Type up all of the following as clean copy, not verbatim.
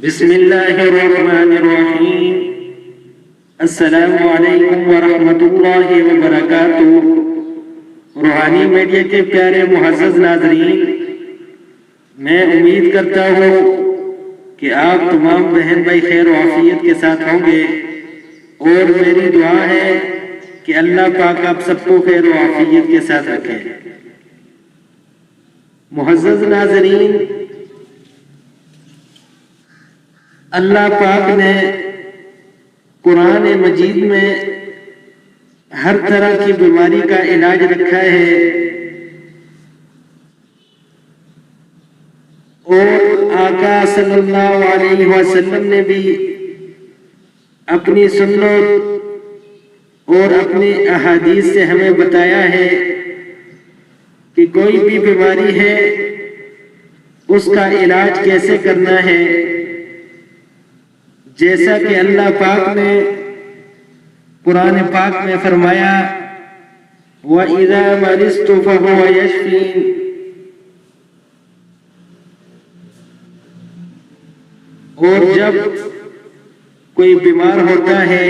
بسم اللہ الرحمن الرحیم۔ السلام علیکم ورحمۃ اللہ وبرکاتہ۔ روحانی میڈیا کے پیارے معزز ناظرین، میں امید کرتا ہوں کہ آپ تمام بہن بھائی خیر و عافیت کے ساتھ ہوں گے، اور میری دعا ہے کہ اللہ پاک آپ سب کو خیر و عافیت کے ساتھ رکھے۔ معزز ناظرین، اللہ پاک نے قرآن مجید میں ہر طرح کی بیماری کا علاج رکھا ہے، اور آقا صلی اللہ علیہ وسلم نے بھی اپنی سنت اور اپنی احادیث سے ہمیں بتایا ہے کہ کوئی بھی بیماری ہے اس کا علاج کیسے کرنا ہے، جیسا کہ اللہ پاک نے قرآن پاک میں فرمایا وَإِذَا مَرِضْتُ فَهُوَ يَشْفِينِ، اور جب کوئی بیمار ہوتا ہے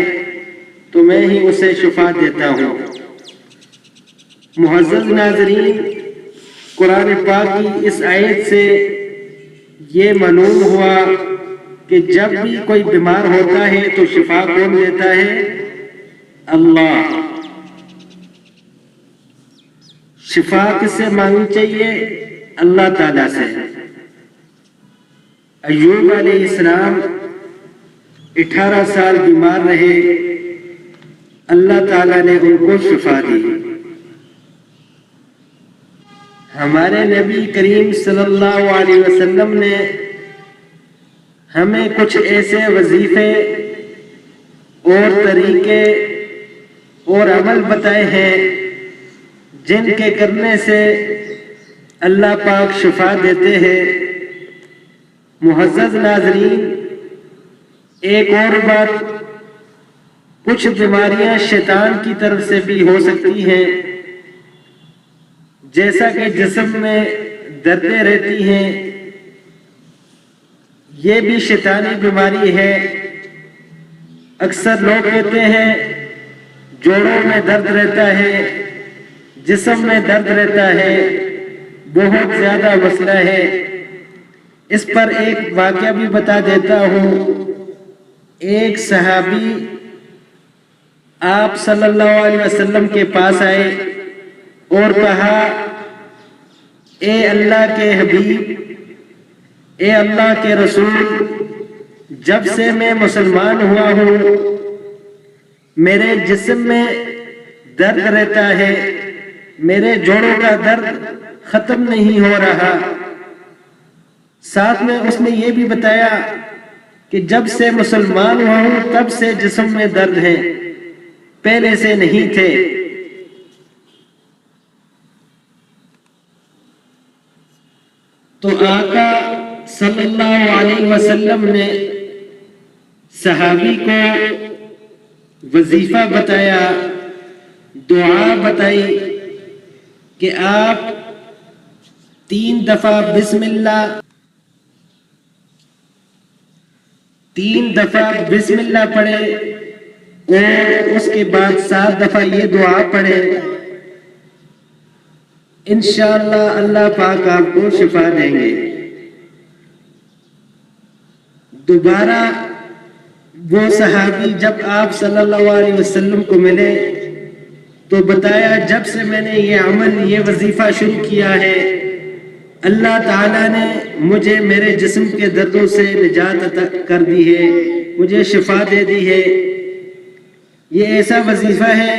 تو میں ہی اسے شفا دیتا ہوں۔ معزز ناظرین، قرآن پاک کی اس آیت سے یہ معلوم ہوا کہ جب بھی کوئی بیمار ہوتا ہے تو شفا کون دیتا ہے؟ اللہ۔ شفا کس سے مانگنی چاہیے؟ اللہ تعالیٰ سے۔ ایوب علیہ السلام 18 سال بیمار رہے، اللہ تعالیٰ نے ان کو شفا دی۔ ہمارے نبی کریم صلی اللہ علیہ وسلم نے ہمیں کچھ ایسے وظیفے اور طریقے اور عمل بتائے ہیں جن کے کرنے سے اللہ پاک شفا دیتے ہیں۔ معزز ناظرین، ایک اور بات، کچھ بیماریاں شیطان کی طرف سے بھی ہو سکتی ہیں، جیسا کہ جسم میں دردیں رہتی ہیں، یہ بھی شیطانی بیماری ہے۔ اکثر لوگ کہتے ہیں جوڑوں میں درد رہتا ہے، جسم میں درد رہتا ہے، بہت زیادہ مسئلہ ہے۔ اس پر ایک واقعہ بھی بتا دیتا ہوں۔ ایک صحابی آپ صلی اللہ علیہ وسلم کے پاس آئے اور کہا اے اللہ کے حبیب، اے اللہ کے رسول، جب سے میں مسلمان ہوا ہوں میرے جسم میں درد رہتا ہے، میرے جوڑوں کا درد ختم نہیں ہو رہا۔ ساتھ میں اس نے یہ بھی بتایا کہ جب سے مسلمان ہوا ہوں تب سے جسم میں درد ہے، پہلے سے نہیں تھے۔ تو آقا صلی اللہ علیہ وسلم نے صحابی کو وظیفہ بتایا، دعا بتائی کہ آپ 3 دفعہ بسم اللہ پڑھے، اور اس کے بعد 7 دفعہ یہ دعا پڑھے۔ انشاءاللہ اللہ پاک آپ کو شفا دیں گے۔ دوبارہ وہ صحابی جب آپ صلی اللہ علیہ وسلم کو ملے تو بتایا جب سے میں نے یہ عمل، یہ وظیفہ شروع کیا ہے، اللہ تعالیٰ نے مجھے میرے جسم کے دردوں سے نجات عطا کر دی ہے، مجھے شفا دے دی ہے۔ یہ ایسا وظیفہ ہے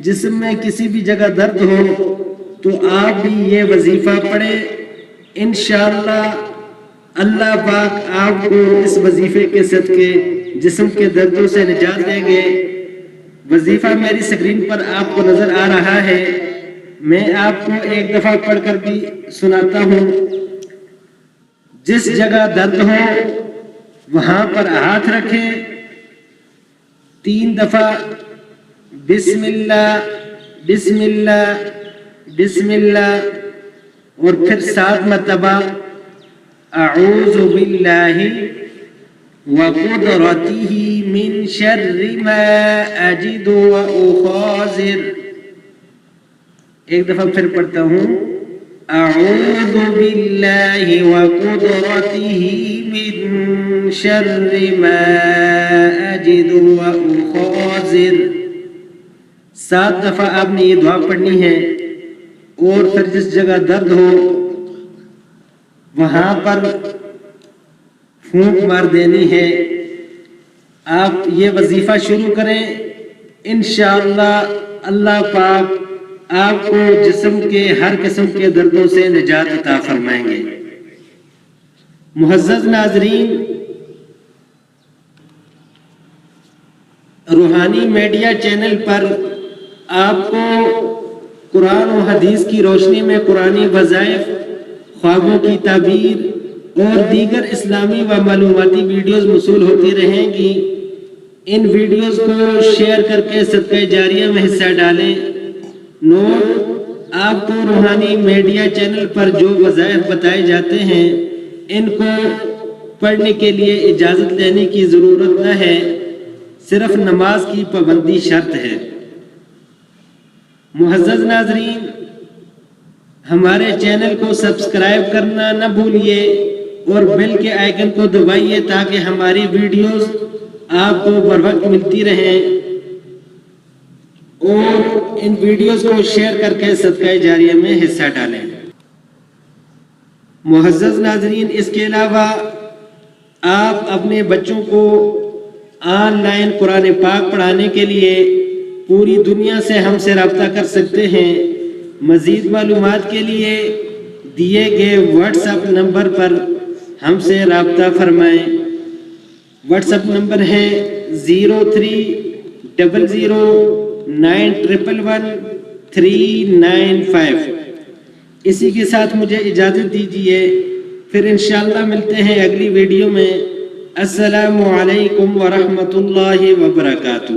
جسم میں کسی بھی جگہ درد ہو تو آپ بھی یہ وظیفہ پڑھیں، انشاءاللہ اللہ پاک آپ کو اس وظیفے کے صدقے جسم کے دردوں سے نجات دیں گے۔ وظیفہ میری سکرین پر آپ کو نظر آ رہا ہے، میں آپ کو ایک دفعہ پڑھ کر بھی سناتا ہوں۔ جس جگہ درد ہو وہاں پر ہاتھ رکھیں، 3 دفعہ بسم اللہ بسم اللہ بسم اللہ، اور پھر 7 مرتبہ اعوذ باللہ وقدرته من شر ما اجد واخاذر. ایک دفعہ پھر پڑھتا ہوں. اعوذ باللہ وقدرته من شر ما اجد واخاذر. 7 دفعہ آپ نے یہ دعا پڑھنی ہے، اور پھر جس جگہ درد ہو وہاں پر پھونک مار دینی ہے. آپ یہ وظیفہ شروع کریں، انشاءاللہ اللہ پاک آپ کو جسم کے ہر قسم کے دردوں سے نجات عطا فرمائیں گے. معزز ناظرین، روحانی میڈیا چینل پر آپ کو قرآن و حدیث کی روشنی میں قرآنی وظائف، خوابوں کی تعبیر اور دیگر اسلامی و معلوماتی ویڈیوز موصول ہوتی رہیں گی. ان ویڈیوز کو شیئر کر کے صدقہ جاریہ میں حصہ ڈالیں. نوٹ: آپ کو روحانی میڈیا چینل پر جو وظائف بتائے جاتے ہیں ان کو پڑھنے کے لیے اجازت لینے کی ضرورت نہ ہے، صرف نماز کی پابندی شرط ہے. معزز ناظرین، ہمارے چینل کو سبسکرائب کرنا نہ بھولیے اور بیل کے آئیکن کو دبائیے تاکہ ہماری ویڈیوز آپ کو بر وقت ملتی رہیں، اور ان ویڈیوز کو شیئر کر کے صدقہ جاریہ میں حصہ ڈالیں. معزز ناظرین، اس کے علاوہ آپ اپنے بچوں کو آن لائن قرآن پاک پڑھانے کے لیے پوری دنیا سے ہم سے رابطہ کر سکتے ہیں. مزید معلومات کے لیے دیے گئے واٹس ایپ نمبر پر ہم سے رابطہ فرمائیں. واٹس ایپ نمبر ہے 0300911395. اسی کے ساتھ مجھے اجازت دیجیے، پھر انشاءاللہ ملتے ہیں اگلی ویڈیو میں. السلام علیکم ورحمۃ اللہ وبرکاتہ.